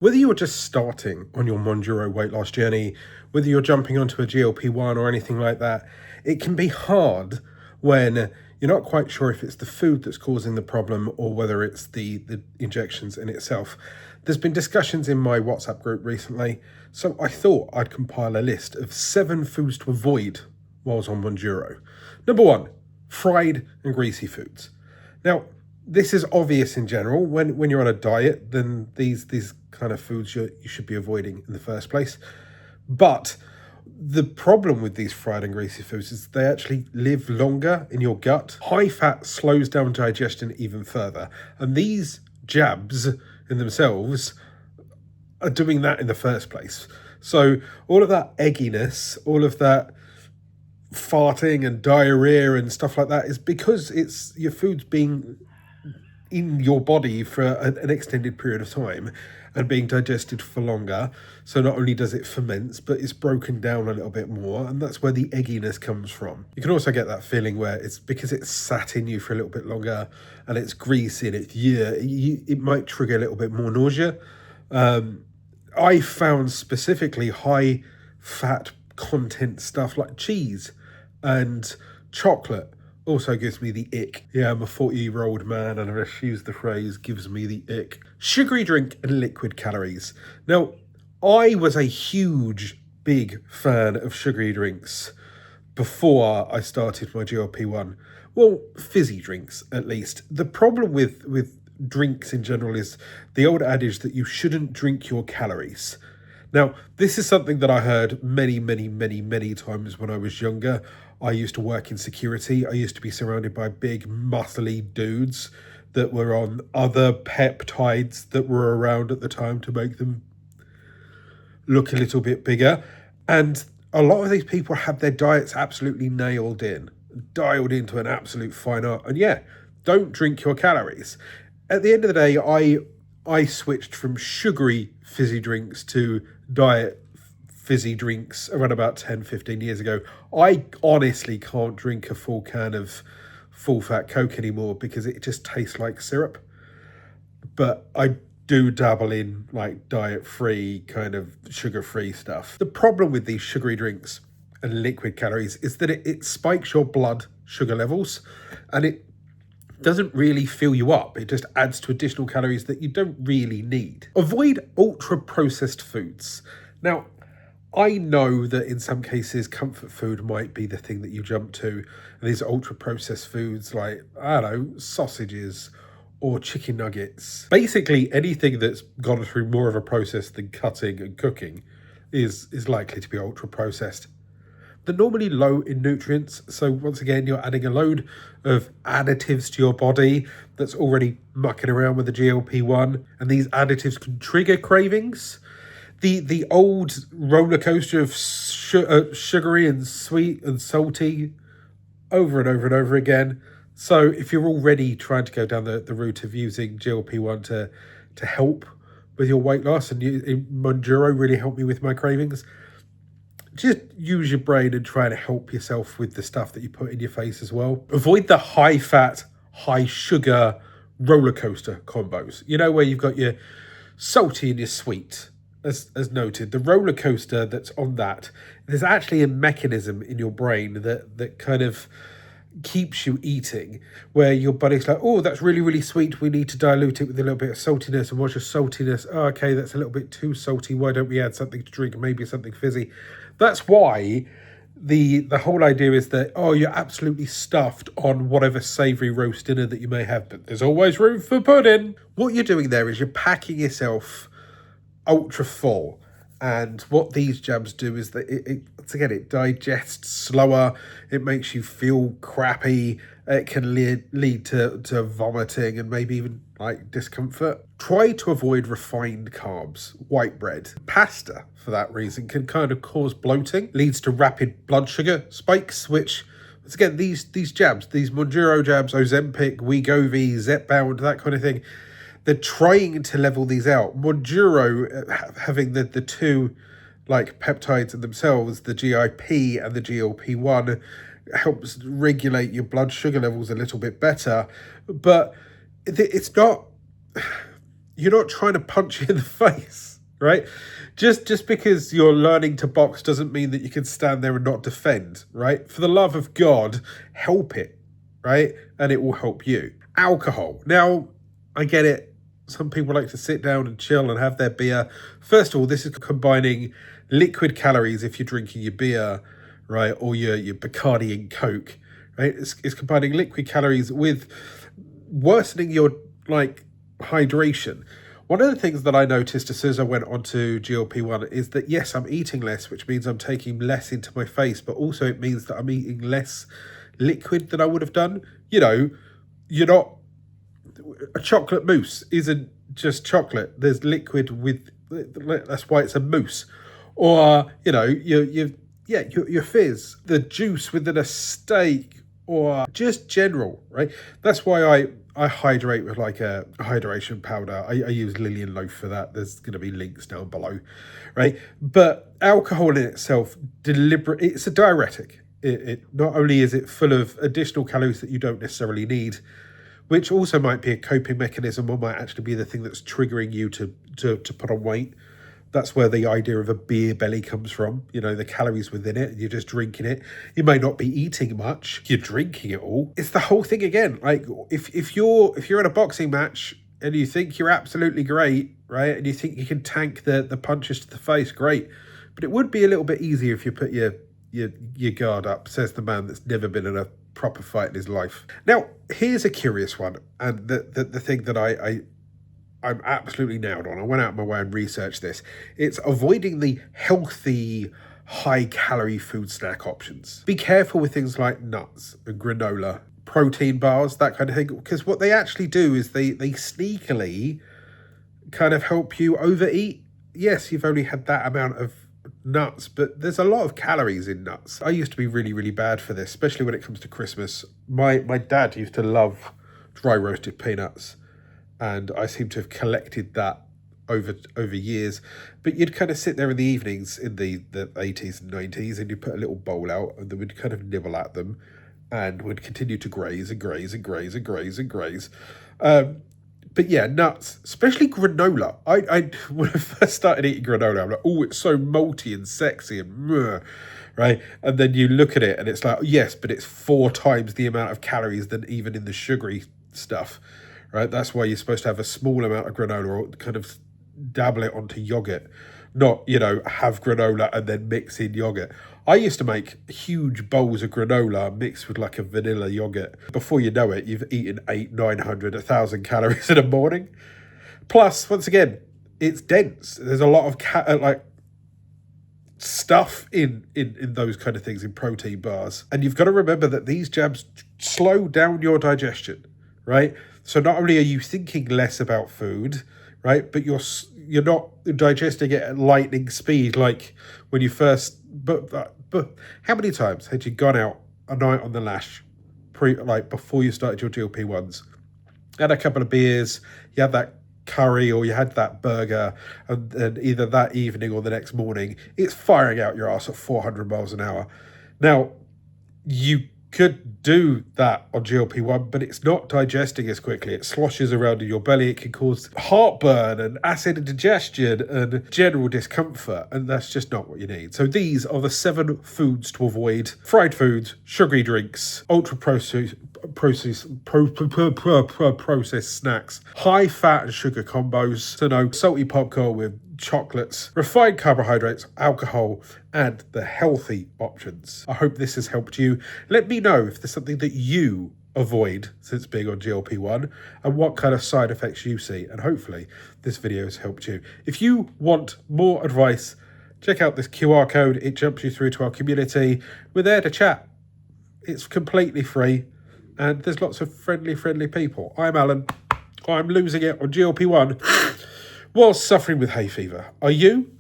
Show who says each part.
Speaker 1: Whether you're just starting on your Mounjaro weight loss journey, whether you're jumping onto a GLP-1 or anything like that, it can be hard when you're not quite sure if it's the food that's causing the problem or whether it's the injections in itself. There's been discussions in my WhatsApp group recently, so I thought I'd compile a list of 7 foods to avoid while I was on Mounjaro. Number 1, fried and greasy foods. Now, this is obvious in general. When you're on a diet, then these kind of foods you should be avoiding in the first place. But the problem with these fried and greasy foods is they actually live longer in your gut. High fat slows down digestion even further. And these jabs in themselves are doing that in the first place. So all of that egginess, all of that farting and diarrhea and stuff like that is because it's your food's being in your body for an extended period of time and being digested for longer. So not only does it ferment, but it's broken down a little bit more, and that's where the egginess comes from. You can also get that feeling where it's because it's sat in you for a little bit longer and it's greasy and it might trigger a little bit more nausea. I found specifically high fat content stuff like cheese and chocolate also gives me the ick. Yeah, I'm a 40-year-old man and I just use the phrase gives me the ick. Sugary drink and liquid calories. Now, I was a big fan of sugary drinks before I started my GLP-1. Well, fizzy drinks at least. The problem with drinks in general is the old adage that you shouldn't drink your calories. Now, this is something that I heard many times when I was younger. I used to work in security. I used to be surrounded by big, muscly dudes that were on other peptides that were around at the time to make them look a little bit bigger. And a lot of these people have their diets absolutely dialed into an absolute fine art. And yeah, don't drink your calories. At the end of the day, I switched from sugary fizzy drinks to diet fizzy drinks around about 10-15 years ago. I honestly can't drink a full can of full fat Coke anymore because it just tastes like syrup. But I do dabble in like diet free kind of sugar free stuff. The problem with these sugary drinks and liquid calories is that it spikes your blood sugar levels and it doesn't really fill you up. It just adds to additional calories that you don't really need. Avoid ultra processed foods. Now, I know that in some cases comfort food might be the thing that you jump to. And these ultra processed foods like, I don't know, sausages or chicken nuggets. Basically anything that's gone through more of a process than cutting and cooking is likely to be ultra processed. They're normally low in nutrients, so once again you're adding a load of additives to your body that's already mucking around with the GLP-1, and these additives can trigger cravings. The old roller coaster of sugary and sweet and salty over and over and over again. So if you're already trying to go down the route of using GLP-1 to help with your weight loss, and Mounjaro really helped me with my cravings, just use your brain and try to help yourself with the stuff that you put in your face as well. Avoid the high fat, high sugar roller coaster combos. You know, where you've got your salty and your sweet. As noted, the roller coaster that's on that, there's actually a mechanism in your brain that kind of keeps you eating, where your body's like, oh, that's really sweet, we need to dilute it with a little bit of saltiness. And what's your saltiness? Oh, okay, that's a little bit too salty, why don't we add something to drink, maybe something fizzy? That's why the whole idea is that, oh, you're absolutely stuffed on whatever savoury roast dinner that you may have, but there's always room for pudding. What you're doing there is you're packing yourself ultra full, and what these jabs do is that it digests slower, it makes you feel crappy, it can lead to vomiting and maybe even like discomfort. Try to avoid refined carbs, white bread. Pasta, for that reason, can kind of cause bloating, leads to rapid blood sugar spikes, which, once again, these jabs, these Mounjaro jabs, Ozempic, Wegovy, Zepbound, that kind of thing, they're trying to level these out. Mounjaro, having the two like peptides in themselves, the GIP and the GLP-1, helps regulate your blood sugar levels a little bit better. But it's not, you're not trying to punch you in the face. right? Just because you're learning to box doesn't mean that you can stand there and not defend, right? For the love of God, help it, right? And it will help you. Alcohol. Now, I get it. Some people like to sit down and chill and have their beer. First of all, this is combining liquid calories if you're drinking your beer, right? Or your Bacardi and Coke, right? It's combining liquid calories with worsening your, hydration. One of the things that I noticed as soon as I went onto GLP-1 is that, yes, I'm eating less, which means I'm taking less into my face, but also it means that I'm eating less liquid than I would have done. You're not... A chocolate mousse isn't just chocolate. There's liquid with... That's why it's a mousse. Or, your fizz, the juice within a steak, or just general, right? That's why I hydrate with a hydration powder. I use Lillian Loaf for that. There's going to be links down below, right? But alcohol in itself, it's a diuretic. It not only is it full of additional calories that you don't necessarily need, which also might be a coping mechanism or might actually be the thing that's triggering you to put on weight. That's where the idea of a beer belly comes from. The calories within it, you're just drinking it. You may not be eating much, you're drinking it all. It's the whole thing again. If you're in a boxing match and you think you're absolutely great, right? And you think you can tank the punches to the face, great. But it would be a little bit easier if you put your guard up, says the man that's never been in a proper fight in his life. Now, here's a curious one, and the thing that I'm absolutely nailed on. I went out of my way and researched this. It's avoiding the healthy, high-calorie food snack options. Be careful with things like nuts and granola, protein bars, that kind of thing, because what they actually do is they sneakily kind of help you overeat. Yes, you've only had that amount of nuts, but there's a lot of calories in nuts. I used to be really, really bad for this, especially when it comes to Christmas. My dad used to love dry roasted peanuts, and I seem to have collected that over years. But you'd kind of sit there in the evenings in the 80s and 90s, and you'd put a little bowl out, and then we'd kind of nibble at them, and would continue to graze and graze and graze and graze and graze. But yeah, nuts, especially granola. I when I first started eating granola, I'm like, oh, it's so malty and sexy and right? And then you look at it and it's like, yes, but it's 4 times the amount of calories than even in the sugary stuff, right? That's why you're supposed to have a small amount of granola or kind of dabble it onto yogurt, not, have granola and then mix in yogurt. I used to make huge bowls of granola mixed with a vanilla yogurt. Before you know it, you've eaten 800, 900, 1,000 calories in a morning. Plus, once again, it's dense. There's a lot of stuff in those kind of things, in protein bars. And you've got to remember that these jabs slow down your digestion, right? So not only are you thinking less about food, right, but you're not digesting it at lightning speed like when you first... But how many times had you gone out a night on the lash before you started your GLP-1s, had a couple of beers, you had that curry or you had that burger, and either that evening or the next morning, it's firing out your ass at 400 miles an hour. Now, you could do that on GLP-1, but it's not digesting as quickly. It sloshes around in your belly. It can cause heartburn and acid indigestion and general discomfort, and that's just not what you need. So these are the 7 foods to avoid: fried foods, sugary drinks, ultra-processed snacks, high fat and sugar combos, so no salty popcorn with chocolates, refined carbohydrates, alcohol, and the healthy options. I hope this has helped you. Let me know if there's something that you avoid since being on GLP-1 and what kind of side effects you see, and hopefully this video has helped you. If you want more advice, check out this QR code. It jumps you through to our community. We're there to chat. It's completely free, and there's lots of friendly people. I'm Alan. I'm losing it on GLP-1 while suffering with hay fever. Are you?